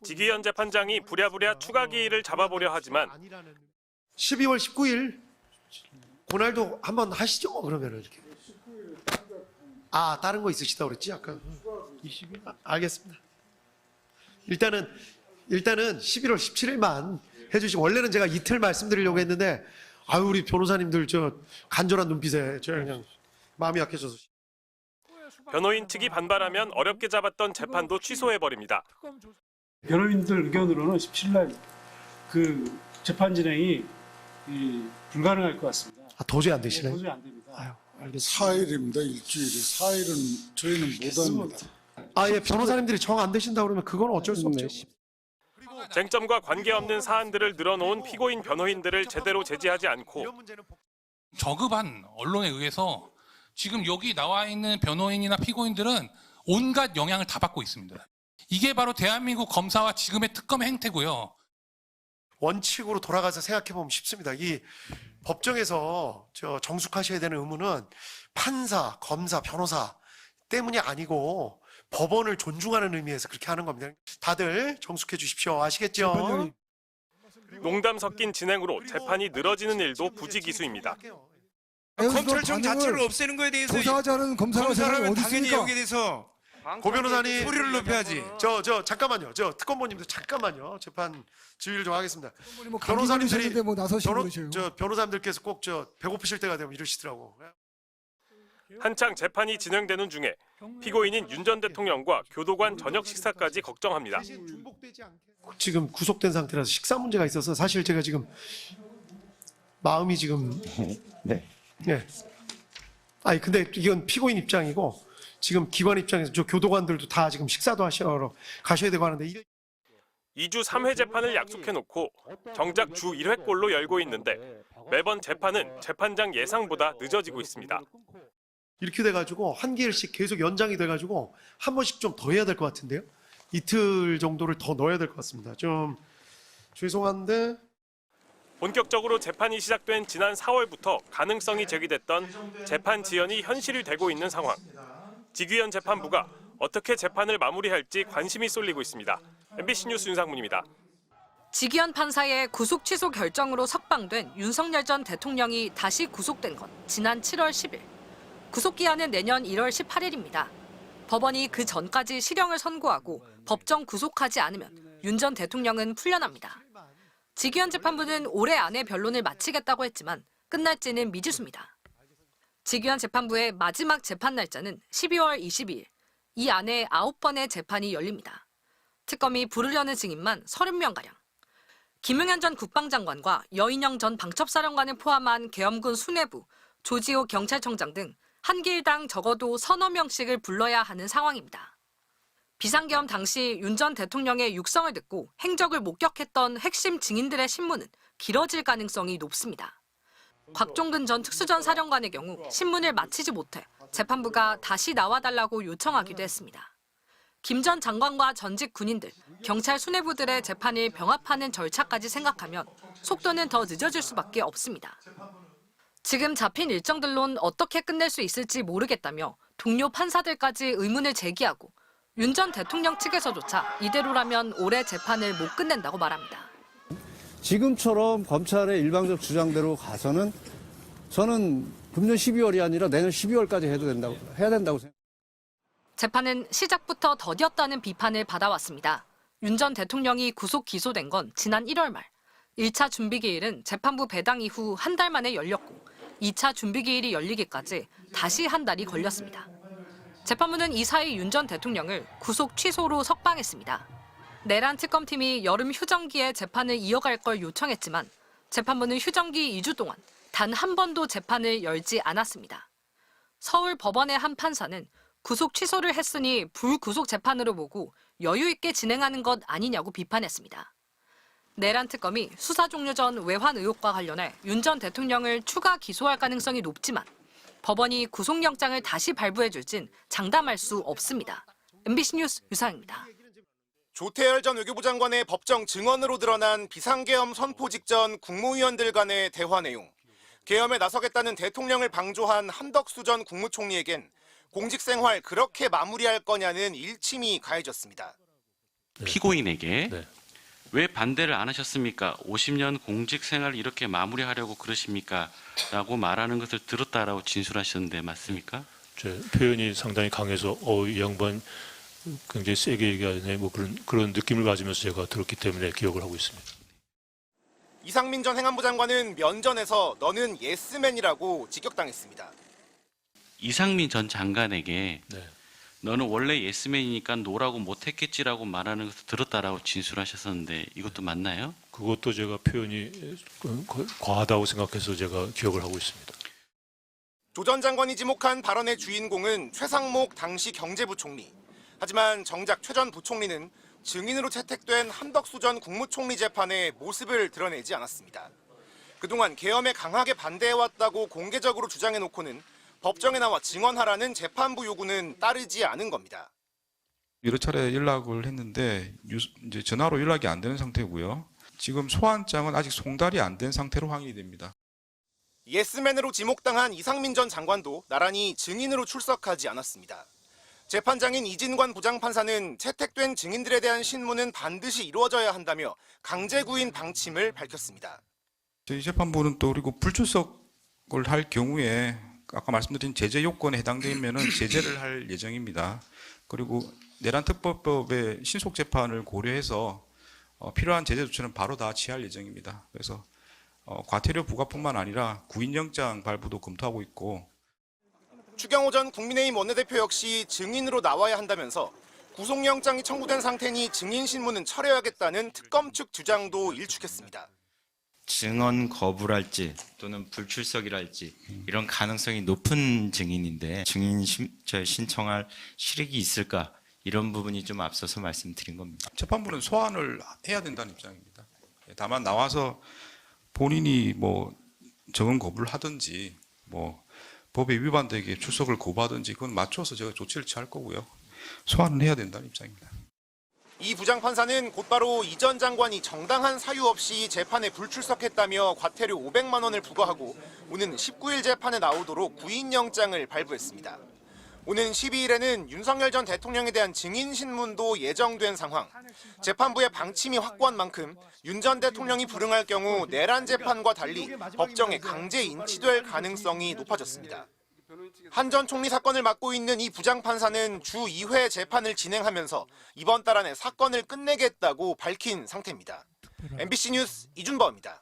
지기현 재판장이 부랴부랴 추가 기일을 잡아보려 하지만 12월 19일 그날도 한번 하시죠. 그러면은 이렇게. 아, 다른 거 있으시다고 그랬지 아까. 20일? 알겠습니다. 일단은 11월 17일만 해주시고, 원래는 제가 이틀 말씀드리려고 했는데 아유, 우리 변호사님들 저 간절한 눈빛에 제가 그냥 마음이 약해져서. 변호인 측이 반발하면 어렵게 잡았던 재판도 취소해버립니다. 변호인들 의견으로는 17일 그 재판 진행이 불가능할 것 같습니다. 아, 도저히 안 되시네. 도저히 안 됩니다. 아유, 알겠습니다. 4일입니다. 일주일에 4일은 저희는 못합니다. 아, 예, 변호사님들이 정 안 되신다 그러면 그건 어쩔 수 없죠. 쟁점과 관계없는 사안들을 늘어놓은 피고인 변호인들을 제대로 제지하지 않고 저급한 언론에 의해서 지금 여기 나와 있는 변호인이나 피고인들은 온갖 영향을 다 받고 있습니다. 이게 바로 대한민국 검사와 지금의 특검의 행태고요. 원칙으로 돌아가서 생각해 보면 쉽습니다. 이 법정에서 정숙하셔야 되는 의무는 판사, 검사, 변호사 때문이 아니고 법원을 존중하는 의미에서 그렇게 하는 겁니다. 다들 정숙해 주십시오. 아시겠죠? 농담 섞인 진행으로 재판이 늘어지는 일도 부지기수입니다. 검찰청 자체를 없애는 거에 대해서 조사하지 않은 검사가 검사라면 어디 당연히 있습니까? 여기에 대해서 고 변호사님 소리를 높여야지. 잠깐만요. 특검보님도 잠깐만요. 재판 지휘를 좀 하겠습니다. 뭐 변호사님들이 뭐 나서시고 그러셔요. 변호사님들께서 꼭 배고프실 때가 되면 이러시더라고. 한창 재판이 진행되는 중에 피고인인 윤 전 대통령과 교도관 저녁 식사까지 걱정합니다. 지금 구속된 상태라서 식사 문제가 있어서 사실 제가 지금 마음이 지금 네. 예. 아니 근데 이건 피고인 입장이고 지금 기관 입장에서 저 교도관들도 다 지금 식사도 하시러 가셔야 되고 하는데 2주 3회 재판을 약속해놓고 정작 주 1회꼴로 열고 있는데 매번 재판은 재판장 예상보다 늦어지고 있습니다. 이렇게 돼가지고 한 개일씩 계속 연장이 돼가지고 한 번씩 좀 더 해야 될 것 같은데요. 이틀 정도를 더 넣어야 될 것 같습니다. 좀 죄송한데 본격적으로 재판이 시작된 지난 4월부터 가능성이 제기됐던 재판 지연이 현실이 되고 있는 상황. 지기현 재판부가 어떻게 재판을 마무리할지 관심이 쏠리고 있습니다. MBC 뉴스 윤상문입니다. 지기현 판사의 구속 취소 결정으로 석방된 윤석열 전 대통령이 다시 구속된 건 지난 7월 10일. 구속기한은 내년 1월 18일입니다. 법원이 그 전까지 실형을 선고하고 법정 구속하지 않으면 윤 전 대통령은 풀려납니다. 지기현 재판부는 올해 안에 변론을 마치겠다고 했지만 끝날지는 미지수입니다. 지기현 재판부의 마지막 재판 날짜는 12월 22일. 이 안에 9번의 재판이 열립니다. 특검이 부르려는 증인만 30명가량. 김용현 전 국방장관과 여인영 전 방첩사령관을 포함한 계엄군 수뇌부, 조지호 경찰청장 등 한 길당 적어도 서너 명씩을 불러야 하는 상황입니다. 비상계엄 당시 윤 전 대통령의 육성을 듣고 행적을 목격했던 핵심 증인들의 신문은 길어질 가능성이 높습니다. 곽종근 전 특수전 사령관의 경우 신문을 마치지 못해 재판부가 다시 나와달라고 요청하기도 했습니다. 김 전 장관과 전직 군인들, 경찰 수뇌부들의 재판을 병합하는 절차까지 생각하면 속도는 더 늦어질 수밖에 없습니다. 지금 잡힌 일정들론 어떻게 끝낼 수 있을지 모르겠다며 동료 판사들까지 의문을 제기하고 윤 전 대통령 측에서조차 이대로라면 올해 재판을 못 끝낸다고 말합니다. 지금처럼 검찰의 일방적 주장대로 가서는 저는 금년 12월이 아니라 내년 12월까지 해야 된다고 생각합니다. 재판은 시작부터 더뎠다는 비판을 받아왔습니다. 윤 전 대통령이 구속 기소된 건 지난 1월 말. 1차 준비기일은 재판부 배당 이후 한 달 만에 열렸고 2차 준비기일이 열리기까지 다시 한 달이 걸렸습니다. 재판부는 이 사이 윤 전 대통령을 구속 취소로 석방했습니다. 내란 특검팀이 여름 휴정기에 재판을 이어갈 걸 요청했지만 재판부는 휴정기 2주 동안 단 한 번도 재판을 열지 않았습니다. 서울 법원의 한 판사는 구속 취소를 했으니 불구속 재판으로 보고 여유 있게 진행하는 것 아니냐고 비판했습니다. 내란 특검이 수사 종료 전 외환 의혹과 관련해 윤 전 대통령을 추가 기소할 가능성이 높지만 법원이 구속영장을 다시 발부해줄진 장담할 수 없습니다. MBC 뉴스 유상입니다. 조태열 전 외교부 장관의 법정 증언으로 드러난 비상계엄 선포 직전 국무위원들 간의 대화 내용. 계엄에 나서겠다는 대통령을 방조한 한덕수 전 국무총리에겐 공직생활 그렇게 마무리할 거냐는 일침이 가해졌습니다. 피고인에게 네. 왜 반대를 안 하셨습니까? 50년 공직 생활을 이렇게 마무리하려고 그러십니까? 라고 말하는 것을 들었다라고 진술하셨는데 맞습니까? 제 표현이 상당히 강해서 이 양반 굉장히 세게 얘기하네 뭐 그런 느낌을 가지면서 제가 들었기 때문에 기억을 하고 있습니다. 이상민 전 행안부 장관은 면전에서 너는 예스맨이라고 직격당했습니다. 이상민 전 장관에게 네. 너는 원래 예스맨이니까 노라고 못했겠지라고 말하는 것을 들었다라고 진술하셨었는데 이것도 맞나요? 그것도 제가 표현이 과하다고 생각해서 제가 기억을 하고 있습니다. 조 전 장관이 지목한 발언의 주인공은 최상목 당시 경제부 총리. 하지만 정작 최 전 부총리는 증인으로 채택된 한덕수 전 국무총리 재판의 모습을 드러내지 않았습니다. 그동안 계엄에 강하게 반대해왔다고 공개적으로 주장해놓고는 법정에 나와 증언하라는 재판부 요구는 따르지 않은 겁니다. 여러 차례 연락을 했는데 이제 전화로 연락이 안 되는 상태고요. 지금 소환장은 아직 송달이 안 된 상태로 확인이 됩니다. 예스맨으로 지목당한 이상민 전 장관도 나란히 증인으로 출석하지 않았습니다. 재판장인 이진관 부장판사는 채택된 증인들에 대한 신문은 반드시 이루어져야 한다며 강제 구인 방침을 밝혔습니다. 저희 재판부는 또 그리고 불출석을 할 경우에 아까 말씀드린 제재 요건에 해당되면은 제재를 할 예정입니다. 그리고 내란특별법의 신속 재판을 고려해서 필요한 제재 조치는 바로 다 취할 예정입니다. 그래서 과태료 부과뿐만 아니라 구인영장 발부도 검토하고 있고. 추경호 전 국민의힘 원내대표 역시 증인으로 나와야 한다면서 구속영장이 청구된 상태니 증인 신문은 철회하겠다는 특검 측 주장도 일축했습니다. 증언 거부랄지 또는 불출석이랄지 이런 가능성이 높은 증인인데 증인 신청할 실익이 있을까 이런 부분이 좀 앞서서 말씀드린 겁니다. 재판부는 소환을 해야 된다는 입장입니다. 다만 나와서 본인이 뭐 증언 거부를 하든지 뭐 법에 위반되게 출석을 거부하든지 그건 맞춰서 제가 조치를 취할 거고요. 소환은 해야 된다는 입장입니다. 이 부장판사는 곧바로 이 전 장관이 정당한 사유 없이 재판에 불출석했다며 과태료 500만 원을 부과하고 오는 19일 재판에 나오도록 구인영장을 발부했습니다. 오는 12일에는 윤석열 전 대통령에 대한 증인 신문도 예정된 상황. 재판부의 방침이 확고한 만큼 윤 전 대통령이 불응할 경우 내란 재판과 달리 법정에 강제 인치될 가능성이 높아졌습니다. 한 전 총리 사건을 맡고 있는 이 부장판사는 주 2회 재판을 진행하면서 이번 달 안에 사건을 끝내겠다고 밝힌 상태입니다. MBC 뉴스 이준범입니다.